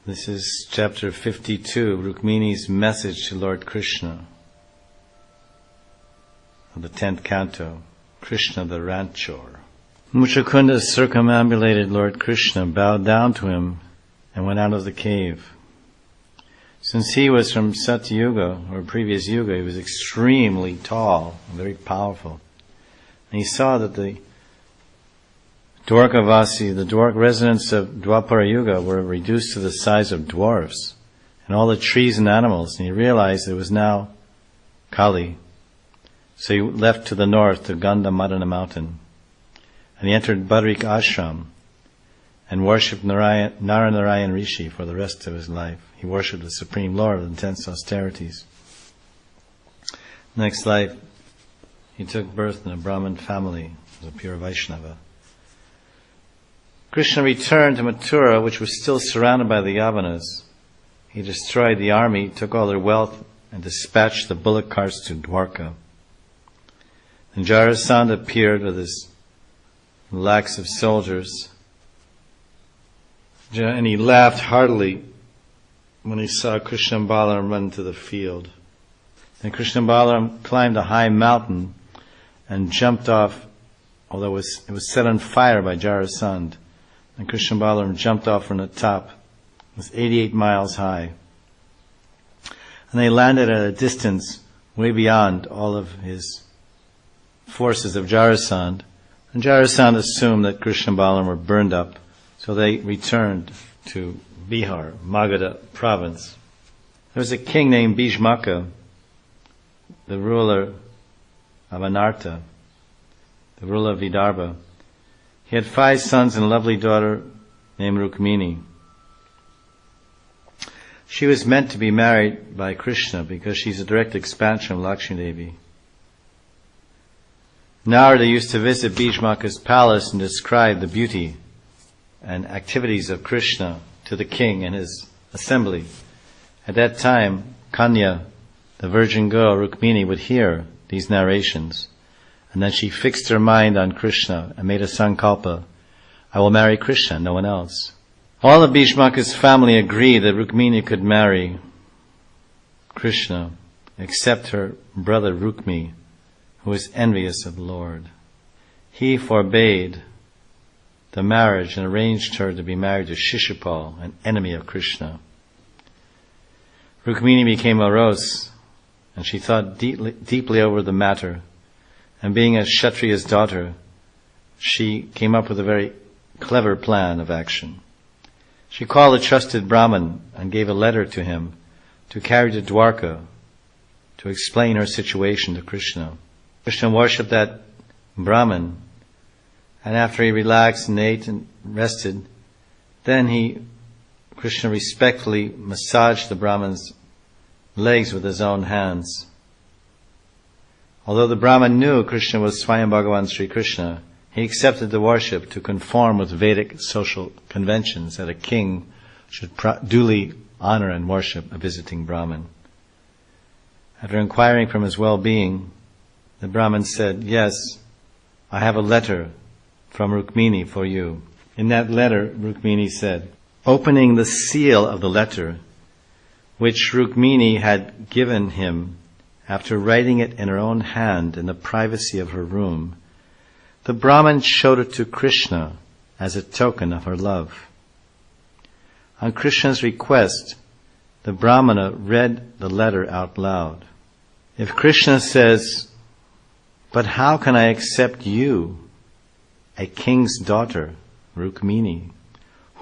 This is chapter 52, Rukmini's message to Lord Krishna, of the 10th canto, Krishna the Ranchor. Muchukunda circumambulated Lord Krishna, bowed down to him, and went out of the cave. Since he was from Satyuga, or previous yuga, he was extremely tall and very powerful. And he saw that the Dwarkavasi, the dwarf residents of Dwapara Yuga, were reduced to the size of dwarfs, and all the trees and animals, and he realized it was now Kali. So he left to the north to Gandhamadana mountain, and he entered Badrik ashram, and worshipped Narayan Rishi for the rest of his life. He worshipped the Supreme Lord of intense austerities. Next life, he took birth in a Brahmin family, as a pure Vaishnava. Krishna returned to Mathura, which was still surrounded by the Yavanas. He destroyed the army, took all their wealth, and dispatched the bullock carts to Dwarka. And Jarasand appeared with his lakhs of soldiers, and he laughed heartily when he saw Krishna and Balaram run to the field. Then Krishna and Balaram climbed a high mountain and jumped off, although it was set on fire by Jarasand. And Krishna and Balaram jumped off from the top. It was 88 miles high. And they landed at a distance way beyond all of his forces of Jarasand. And Jarasand assumed that Krishna and Balaram were burned up. So they returned to Bihar, Magadha province. There was a king named Bhishmaka, the ruler of Anartha, the ruler of Vidarbha. He had 5 sons and a lovely daughter named Rukmini. She was meant to be married by Krishna because she's a direct expansion of Lakshmi Devi. Narada used to visit Bhishmaka's palace and describe the beauty and activities of Krishna to the king and his assembly. At that time, Kanya, the virgin girl Rukmini, would hear these narrations. And then she fixed her mind on Krishna and made a sankalpa. I will marry Krishna, no one else. All of Bhishmaka's family agreed that Rukmini could marry Krishna, except her brother Rukmi, who was envious of the Lord. He forbade the marriage and arranged her to be married to Shishupal, an enemy of Krishna. Rukmini became morose, and she thought deeply over the matter. And being a Kshatriya's daughter, she came up with a very clever plan of action. She called a trusted Brahmin and gave a letter to him to carry to Dwarka to explain her situation to Krishna. Krishna worshipped that Brahmin, and after he relaxed and ate and rested, then Krishna respectfully massaged the Brahmin's legs with his own hands. Although the Brahmin knew Krishna was Swayam Bhagavan Sri Krishna, he accepted the worship to conform with Vedic social conventions that a king should duly honor and worship a visiting Brahmin. After inquiring from his well-being, the Brahmin said, "Yes, I have a letter from Rukmini for you." In that letter, Rukmini said, opening the seal of the letter, which Rukmini had given him after writing it in her own hand in the privacy of her room, the Brahmin showed it to Krishna as a token of her love. On Krishna's request, the Brahmana read the letter out loud. If Krishna says, "But how can I accept you, a king's daughter, Rukmini,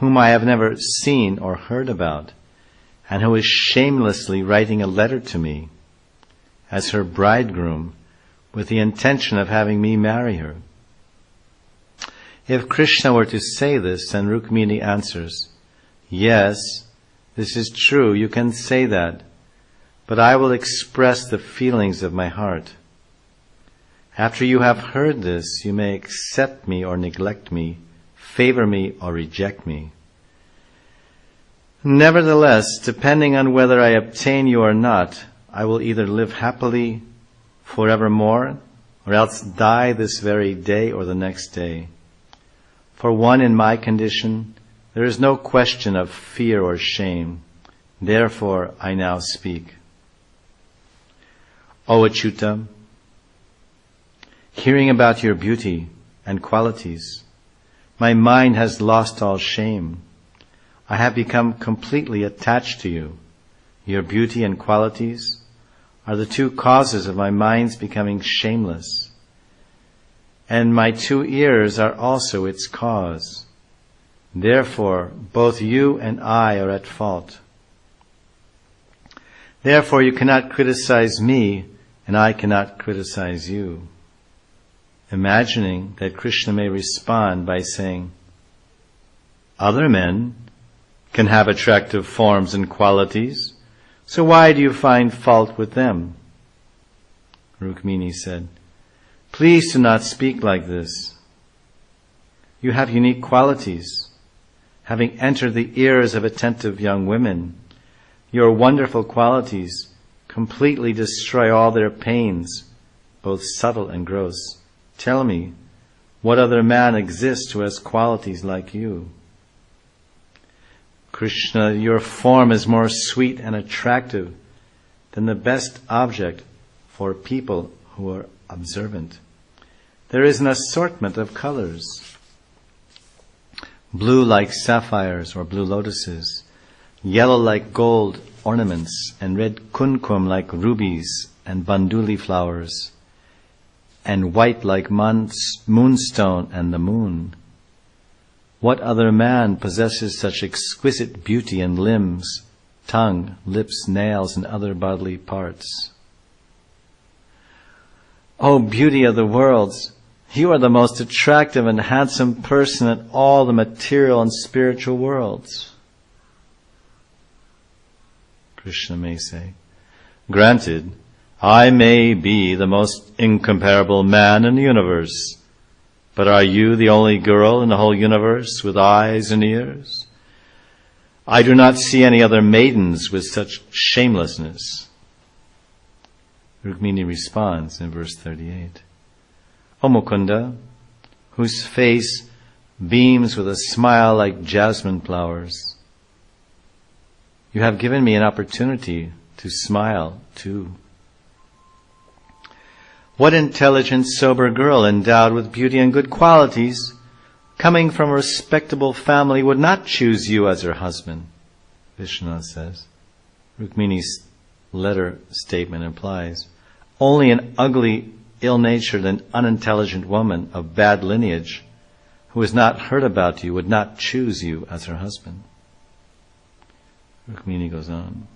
whom I have never seen or heard about, and who is shamelessly writing a letter to me as her bridegroom with the intention of having me marry her?" If Krishna were to say this, then Rukmini answers, "Yes, this is true, you can say that, but I will express the feelings of my heart. After you have heard this, you may accept me or neglect me, favor me or reject me. Nevertheless, depending on whether I obtain you or not, I will either live happily forevermore, or else die this very day or the next day. For one in my condition There is no question of fear or shame. Therefore, I now speak. O Achyuta, hearing about your beauty and qualities, my mind has lost all shame. I have become completely attached to you. Your beauty and qualities are the two causes of my mind's becoming shameless. And my two ears are also its cause. Therefore, both you and I are at fault. Therefore, you cannot criticize me, and I cannot criticize you. Imagining that Krishna may respond by saying, other men can have attractive forms and qualities, so why do you find fault with them? Rukmini said, please do not speak like this. You have unique qualities. Having entered the ears of attentive young women, your wonderful qualities completely destroy all their pains, both subtle and gross. Tell me, what other man exists who has qualities like you? Krishna, your form is more sweet and attractive than the best object for people who are observant. There is an assortment of colors. Blue like sapphires or blue lotuses, yellow like gold ornaments, and red kumkum like rubies and banduli flowers, and white like moonstone and the moon. What other man possesses such exquisite beauty in limbs, tongue, lips, nails, and other bodily parts? O beauty of the worlds, you are the most attractive and handsome person in all the material and spiritual worlds. Krishna may say, granted, I may be the most incomparable man in the universe, but are you the only girl in the whole universe with eyes and ears? I do not see any other maidens with such shamelessness. Rukmini responds in verse 38. O Muchukunda, whose face beams with a smile like jasmine flowers, you have given me an opportunity to smile too. What intelligent, sober girl endowed with beauty and good qualities, coming from a respectable family, would not choose you as her husband? Vishnu says. Rukmini's letter statement implies only an ugly, ill-natured and unintelligent woman of bad lineage who has not heard about you would not choose you as her husband. Rukmini goes on.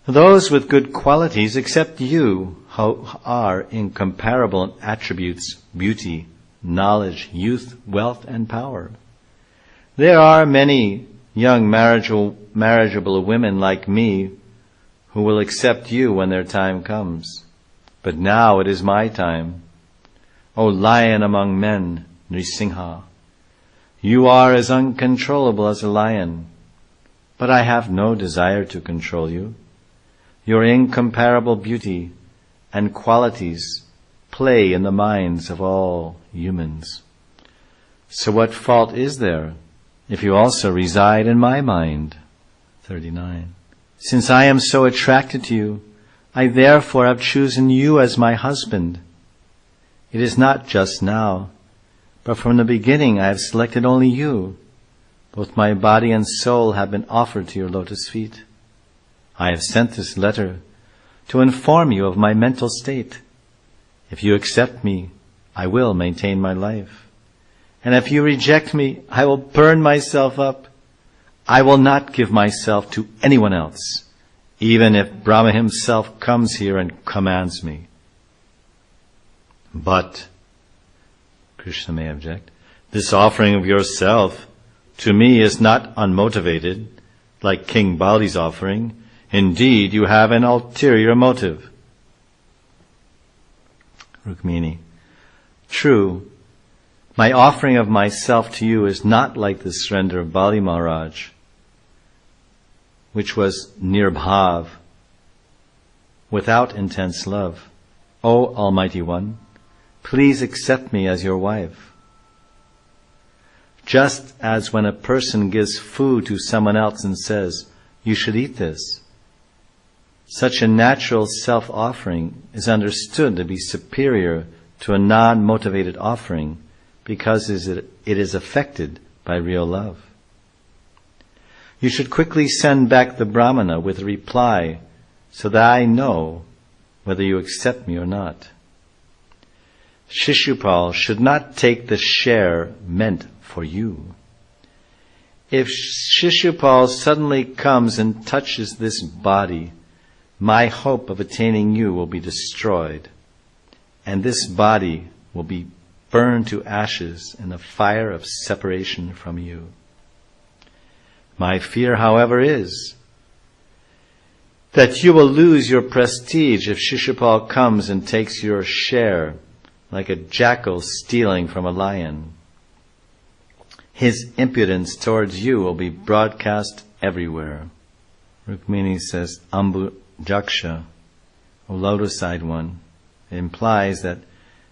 Those with good qualities except you who are incomparable in attributes, beauty, knowledge, youth, wealth, and power. There are many young marriageable women like me who will accept you when their time comes. But now it is my time. O lion among men, Nrisingha, you are as uncontrollable as a lion, but I have no desire to control you. Your incomparable beauty and qualities play in the minds of all humans. So what fault is there if you also reside in my mind? 39. Since I am so attracted to you, I therefore have chosen you as my husband. It is not just now, but from the beginning I have selected only you. Both my body and soul have been offered to your lotus feet. I have sent this letter to inform you of my mental state. If you accept me, I will maintain my life. And if you reject me, I will burn myself up. I will not give myself to anyone else, even if Brahma himself comes here and commands me. But, Krishna may object, this offering of yourself to me is not unmotivated, like King Bali's offering. Indeed, you have an ulterior motive. Rukmini, true, my offering of myself to you is not like the surrender of Bali Maharaj, which was nirbhav, without intense love. O Almighty One, please accept me as your wife. Just as when a person gives food to someone else and says, "You should eat this," such a natural self-offering is understood to be superior to a non-motivated offering because it is affected by real love. You should quickly send back the Brahmana with a reply so that I know whether you accept me or not. Shishupal should not take the share meant for you. If Shishupal suddenly comes and touches this body, my hope of attaining you will be destroyed, and this body will be burned to ashes in the fire of separation from you. My fear, however, is that you will lose your prestige if Shishupal comes and takes your share like a jackal stealing from a lion. His impudence towards you will be broadcast everywhere. Rukmini says, Ambujaksha, O lotus-eyed one, it implies that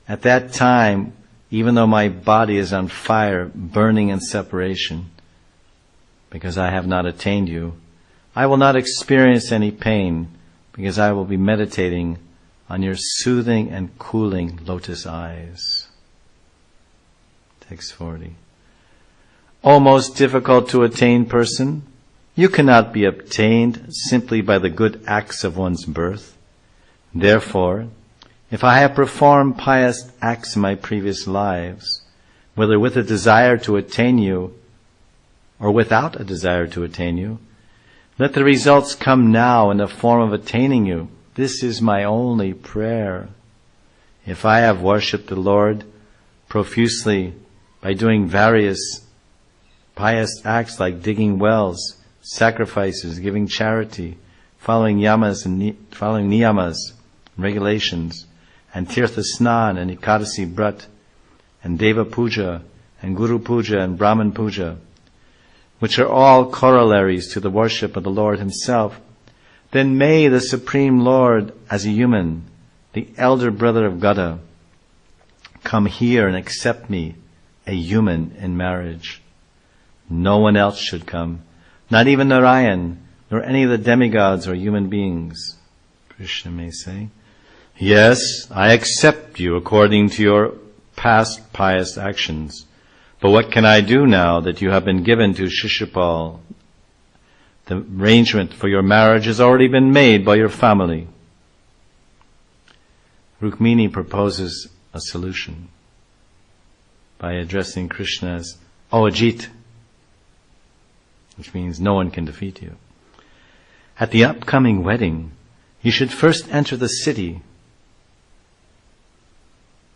at that time, even though my body is on fire, burning in separation, because I have not attained you, I will not experience any pain, because I will be meditating on your soothing and cooling lotus eyes. Text 40. O most difficult to attain person, you cannot be obtained simply by the good acts of one's birth. Therefore, if I have performed pious acts in my previous lives, whether with a desire to attain you or without a desire to attain you, let the results come now in the form of attaining you. This is my only prayer. If I have worshipped the Lord profusely by doing various pious acts like digging wells, sacrifices, giving charity, following niyamas, regulations, and tirtha snan and ekadasi brat, and deva puja, and guru puja, and brahman puja, which are all corollaries to the worship of the Lord Himself, then may the Supreme Lord, as a human, the elder brother of Gada, come here and accept me, a human, in marriage. No one else should come, not even Narayan, nor any of the demigods or human beings. Krishna may say, yes, I accept you according to your past pious actions. But what can I do now that you have been given to Shishupal? The arrangement for your marriage has already been made by your family. Rukmini proposes a solution by addressing Krishna as O Ajit, which means no one can defeat you. At the upcoming wedding, you should first enter the city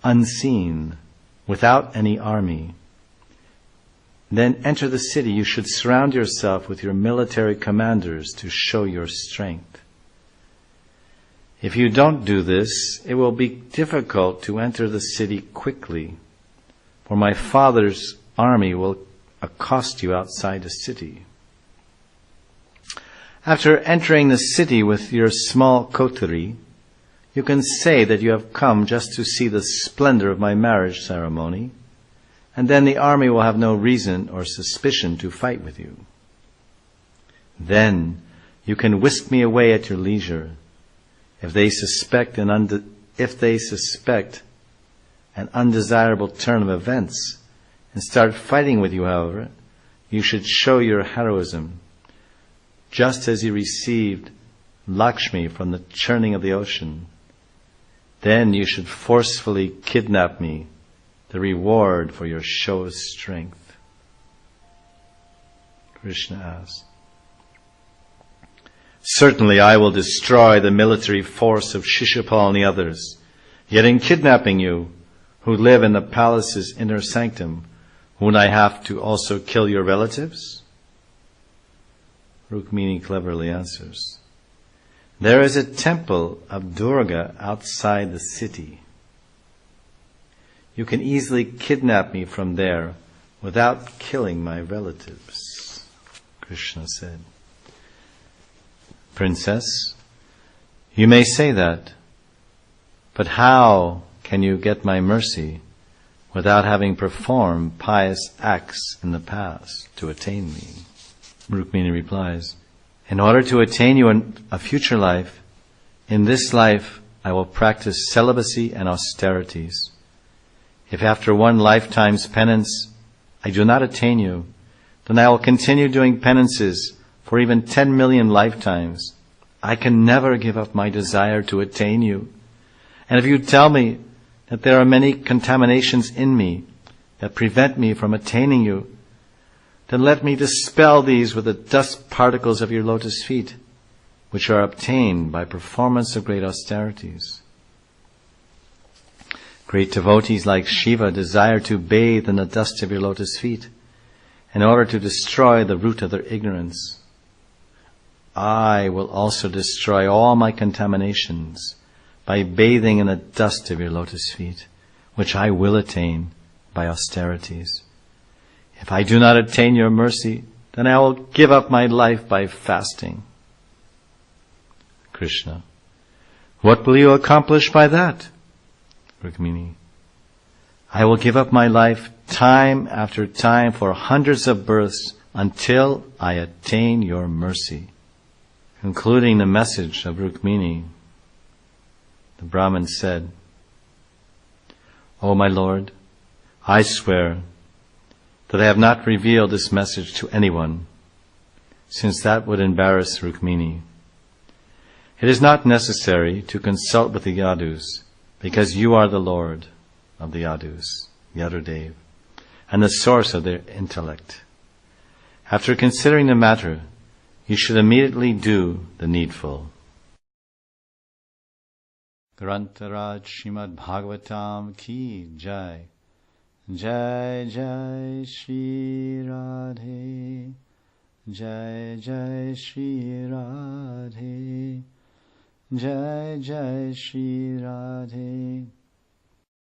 unseen, without any army. Then enter the city. You should surround yourself with your military commanders to show your strength. If you don't do this, it will be difficult to enter the city quickly, for my father's army will accost you outside the city. After entering the city with your small kotari, you can say that you have come just to see the splendor of my marriage ceremony, and then the army will have no reason or suspicion to fight with you. Then you can whisk me away at your leisure. If they suspect an undesirable turn of events and start fighting with you, however, you should show your heroism, just as you received Lakshmi from the churning of the ocean. Then you should forcefully kidnap me, the reward for your show of strength. Krishna asks, certainly I will destroy the military force of Shishupal and the others. Yet in kidnapping you, who live in the palace's inner sanctum, won't I have to also kill your relatives? Rukmini cleverly answers, there is a temple of Durga outside the city. You can easily kidnap me from there without killing my relatives. Krishna said, Princess, you may say that, but how can you get my mercy without having performed pious acts in the past to attain me. Rukmini replies, in order to attain you in a future life, in this life I will practice celibacy and austerities. If after one lifetime's penance I do not attain you, then I will continue doing penances for even 10 million lifetimes. I can never give up my desire to attain you. And if you tell me that there are many contaminations in me that prevent me from attaining you, then let me dispel these with the dust particles of your lotus feet, which are obtained by performance of great austerities. Great devotees like Shiva desire to bathe in the dust of your lotus feet in order to destroy the root of their ignorance. I will also destroy all my contaminations by bathing in the dust of your lotus feet, which I will attain by austerities. If I do not attain your mercy, then I will give up my life by fasting. Krishna, what will you accomplish by that? Rukmini, I will give up my life time after time for hundreds of births until I attain your mercy. Concluding the message of Rukmini, the Brahmin said, O my Lord, I swear that I have not revealed this message to anyone, since that would embarrass Rukmini. It is not necessary to consult with the Yadus, because you are the Lord of the Yadus, Yadudev, and the source of their intellect. After considering the matter, you should immediately do the needful. Grantaraj Srimad Bhagavatam Ki Jai. Jai Jai Shri Radhe. Jai Jai Shri Radhe. Jai Jai Shri Radhe.